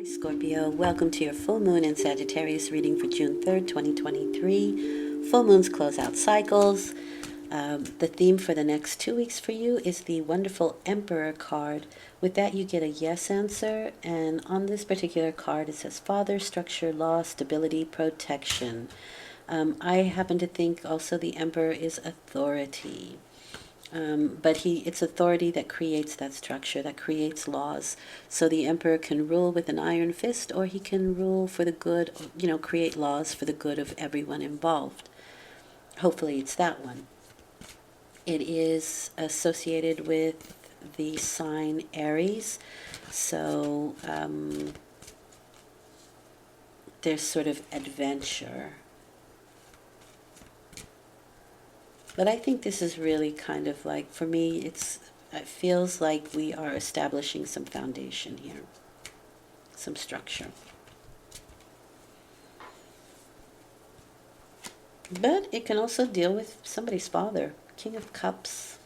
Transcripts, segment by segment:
Hi Scorpio, welcome to your full moon in Sagittarius reading for June 3rd, 2023. Full moons close out cycles. The theme for the next 2 weeks for you is the wonderful Emperor card. With that you get a yes answer, and on this particular card it says father, structure, law, stability, protection. I happen to think also the Emperor is authority. But it's authority that creates that structure, that creates laws. So the emperor can rule with an iron fist, or he can rule for the good, create laws for the good of everyone involved. Hopefully it's that one. It is associated with the sign Aries. So there's sort of adventure. But I think this is really kind of like, for me, it feels like we are establishing some foundation here, some structure. But it can also deal with somebody's father. King of Cups.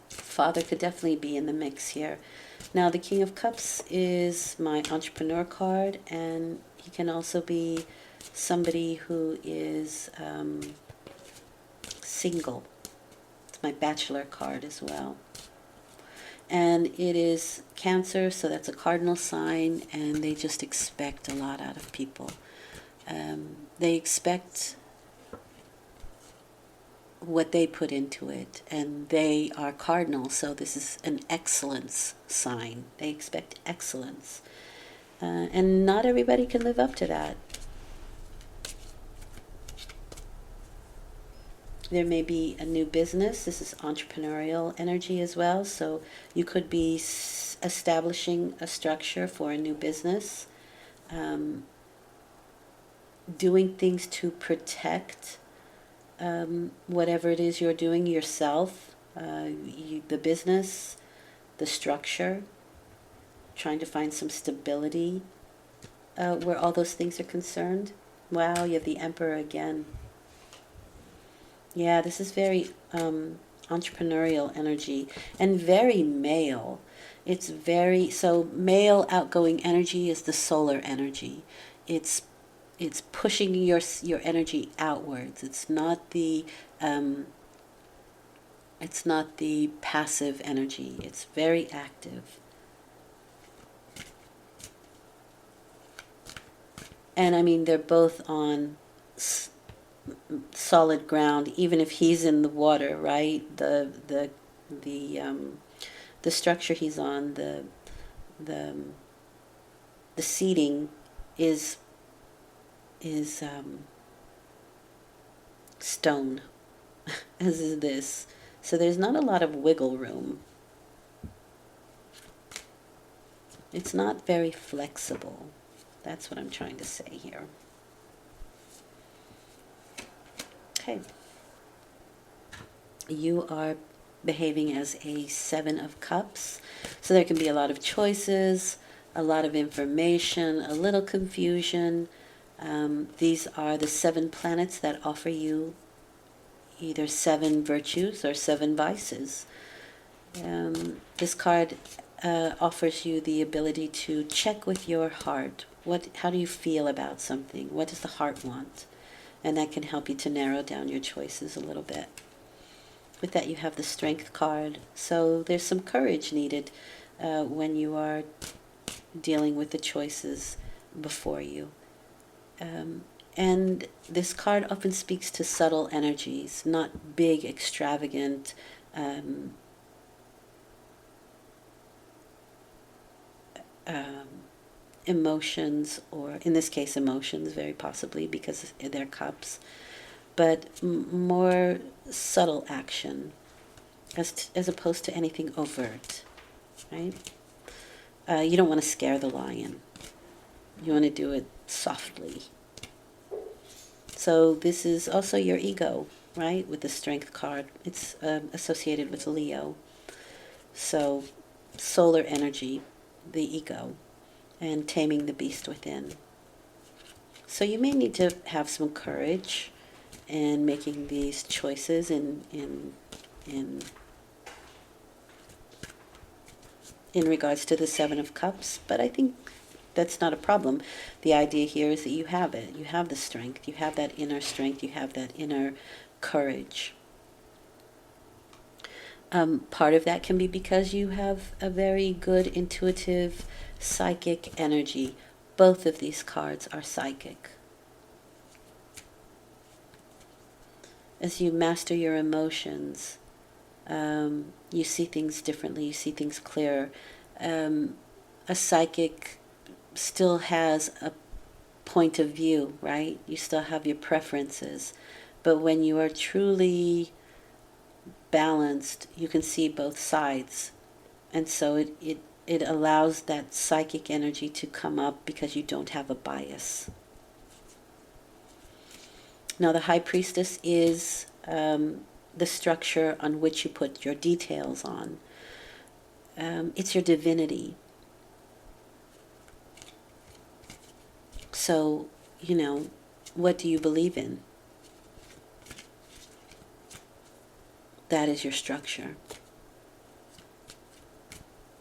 Father could definitely be in the mix here. Now, the King of Cups is my entrepreneur card, and he can also be somebody who is single. It's my bachelor card as well. And it is Cancer, so that's a cardinal sign, and they just expect a lot out of people. They expect what they put into it, and they are cardinal, so this is an excellence sign. They expect excellence. And not everybody can live up to that. There may be a new business. This is entrepreneurial energy as well. So you could be establishing a structure for a new business, doing things to protect whatever it is you're doing yourself, the business, the structure, trying to find some stability where all those things are concerned. Wow, you have the Emperor again. Yeah, this is very entrepreneurial energy and very male. It's very, so male outgoing energy is the solar energy. It's pushing your energy outwards. It's not the passive energy. It's very active. And I mean, they're both on solid ground, even if he's in the water, right? The structure he's on, the seating is stone, as is this. So there's not a lot of wiggle room. It's not very flexible. That's what I'm trying to say here. Okay. You are behaving as a Seven of Cups. So there can be a lot of choices, a lot of information, a little confusion. These are the 7 planets that offer you either 7 virtues or 7 vices. This card offers you the ability to check with your heart. How do you feel about something? What does the heart want? And that can help you to narrow down your choices a little bit. With that, you have the Strength card. So there's some courage needed when you are dealing with the choices before you. And this card often speaks to subtle energies, not big, extravagant, emotions, or in this case emotions, very possibly, because they're cups, but more subtle action as opposed to anything overt, right? You don't want to scare the lion. You want to do it softly. So this is also your ego, right? With the Strength card. It's associated with Leo. So solar energy, the ego, and taming the beast within. So you may need to have some courage in making these choices in regards to the Seven of Cups, but I think that's not a problem. The idea here is that you have it. You have the strength. You have that inner strength. You have that inner courage. Part of that can be because you have a very good intuitive psychic energy. Both of these cards are psychic. As you master your emotions, you see things differently, you see things clearer. A psychic still has a point of view, right? You still have your preferences. But when you are truly balanced, you can see both sides. And so it allows that psychic energy to come up because you don't have a bias. Now, the High Priestess is the structure on which you put your details on. It's your divinity. So, what do you believe in? That is your structure.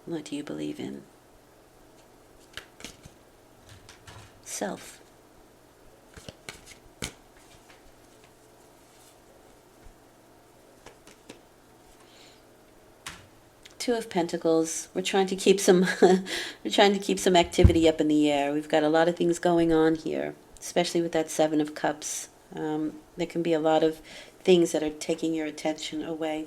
What do you believe in? Self. Two of Pentacles. We're trying to keep some activity up in the air. We've got a lot of things going on here, especially with that Seven of Cups. There can be a lot of things that are taking your attention away.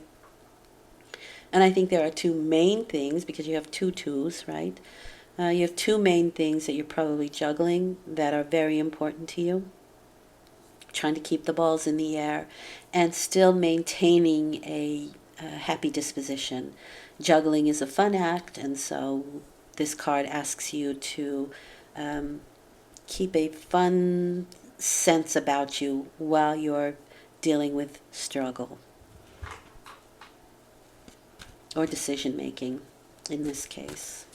And I think there are two main things, because you have two twos, right? You have two main things that you're probably juggling that are very important to you. Trying to keep the balls in the air and still maintaining a happy disposition. Juggling is a fun act, and so this card asks you to keep a fun sense about you while you're dealing with struggle or decision making in this case.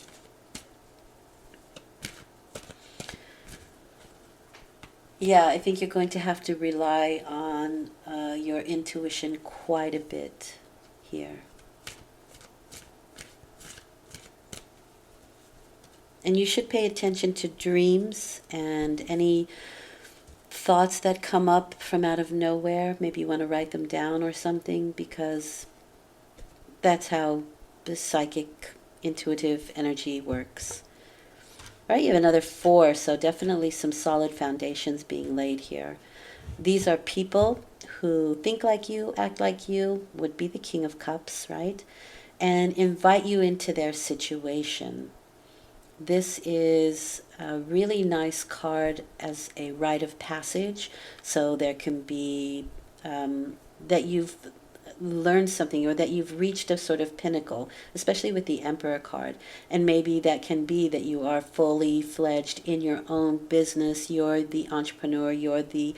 Yeah, I think you're going to have to rely on your intuition quite a bit here. And you should pay attention to dreams and any thoughts that come up from out of nowhere. Maybe you want to write them down or something, because that's how the psychic, intuitive energy works. All right, you have another 4, so definitely some solid foundations being laid here. These are people who think like you, act like you, would be the King of Cups, right? And invite you into their situation. This is a really nice card as a rite of passage. So there can be that you've learned something, or that you've reached a sort of pinnacle, especially with the Emperor card. And maybe that can be that you are fully fledged in your own business. You're the entrepreneur, you're the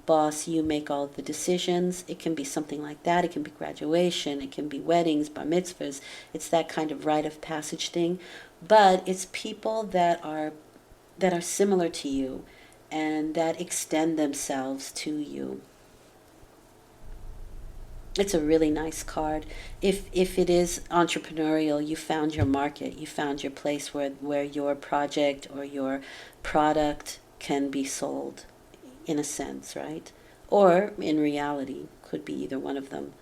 boss, you make all the decisions. It can be something like that. It can be graduation, it can be weddings, bar mitzvahs. It's that kind of rite of passage thing. But it's people that are similar to you and that extend themselves to you. It's a really nice card. If it is entrepreneurial, you found your market, you found your place where your project or your product can be sold, in a sense, right? Or in reality, could be either one of them.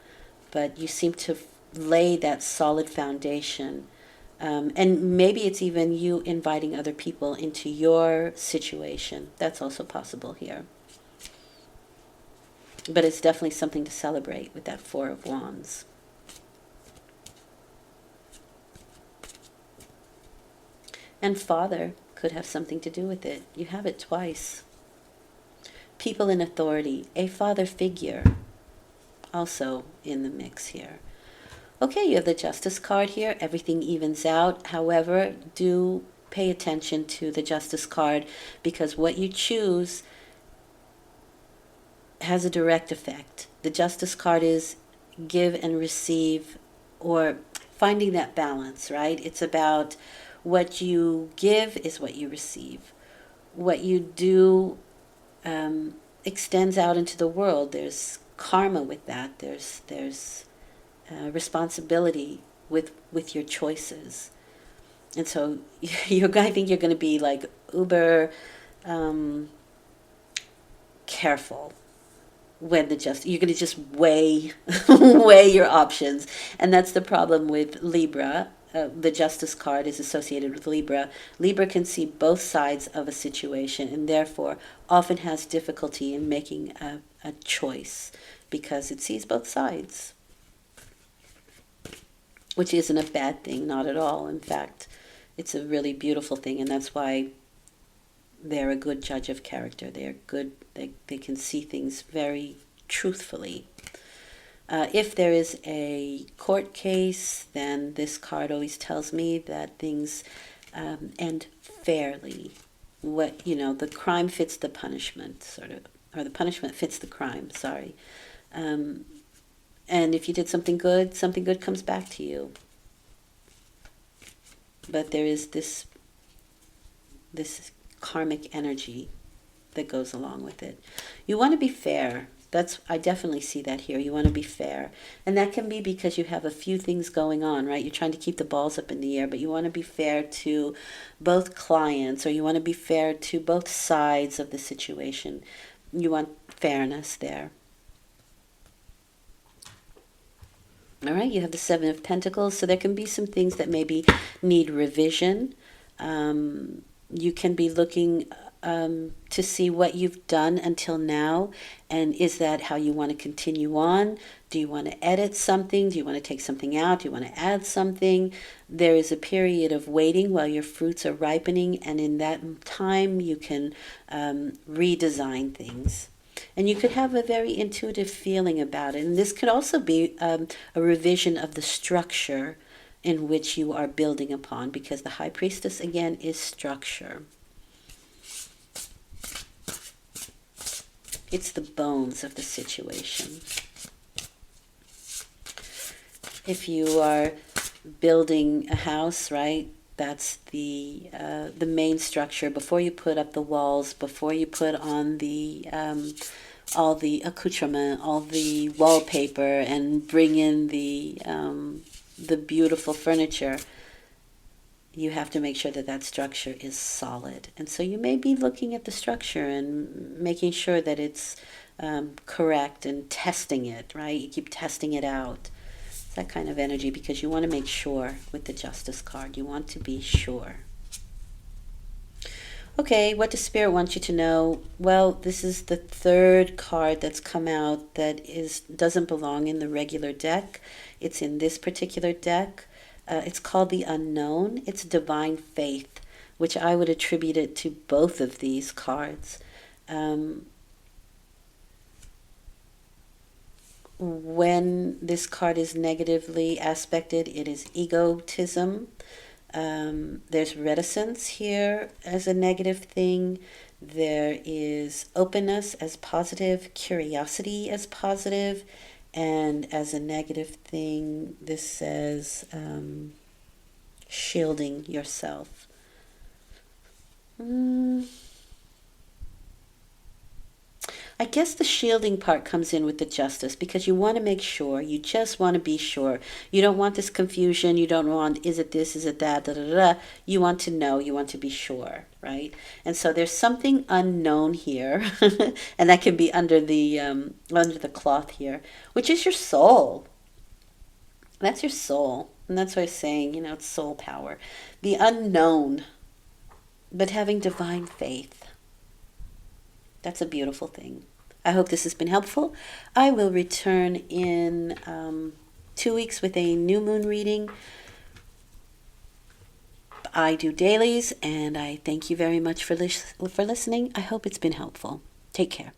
But you seem to lay that solid foundation. And maybe it's even you inviting other people into your situation. That's also possible here. But it's definitely something to celebrate with that 4 of Wands. And father could have something to do with it. You have it twice. People in authority, a father figure, also in the mix here. Okay, you have the Justice card here. Everything evens out. However, do pay attention to the Justice card, because what you choose has a direct effect. The Justice card is give and receive, or finding that balance, right? It's about what you give is what you receive. What you do extends out into the world. There's karma with that. There's responsibility with your choices. And so I think you're going to be like uber um, careful when you're going to just weigh weigh your options. And that's the problem with Libra. The Justice card is associated with Libra. Libra can see both sides of a situation and therefore often has difficulty in making a choice because it sees both sides, which isn't a bad thing, not at all. In fact, it's a really beautiful thing, and that's why they're a good judge of character. They're good. They can see things very truthfully. If there is a court case, then this card always tells me that things end fairly. The crime fits the punishment, sort of, or the punishment fits the crime. Sorry. And if you did something good comes back to you. But there is this karmic energy that goes along with it. You want to be fair. I definitely see that here. You want to be fair. And that can be because you have a few things going on, right? You're trying to keep the balls up in the air, but you want to be fair to both clients, or you want to be fair to both sides of the situation. You want fairness there. All right, you have the Seven of Pentacles, so there can be some things that maybe need revision. You can be looking to see what you've done until now, and is that how you want to continue on? Do you want to edit something? Do you want to take something out? Do you want to add something? There is a period of waiting while your fruits are ripening, and in that time you can redesign things. And you could have a very intuitive feeling about it. And this could also be a revision of the structure in which you are building upon, because the High Priestess, again, is structure. It's the bones of the situation. If you are building a house, right, that's the main structure. Before you put up the walls, before you put on the all the accoutrement, all the wallpaper, and bring in the beautiful furniture, you have to make sure that that structure is solid. And so you may be looking at the structure and making sure that it's correct and testing it, right? You keep testing it out. That kind of energy, because you want to make sure with the Justice card. You want to be sure. Okay, what does Spirit want you to know? Well, this is the third card that's come out that doesn't belong in the regular deck. It's in this particular deck. It's called the Unknown. It's Divine Faith, which I would attribute it to both of these cards. When this card is negatively aspected, it is egotism. There's reticence here as a negative thing. There is openness as positive, curiosity as positive, and as a negative thing, this says shielding yourself. I guess the shielding part comes in with the Justice, because you want to make sure, you just want to be sure. You don't want this confusion, you don't want, is it this, is it that, da, da, da. You want to know, you want to be sure, right? And so there's something unknown here, and that can be under the cloth here, which is your soul. That's your soul, and that's what I'm saying, it's soul power. The unknown, but having divine faith. That's a beautiful thing. I hope this has been helpful. I will return in 2 weeks with a new moon reading. I do dailies, and I thank you very much for listening. I hope it's been helpful. Take care.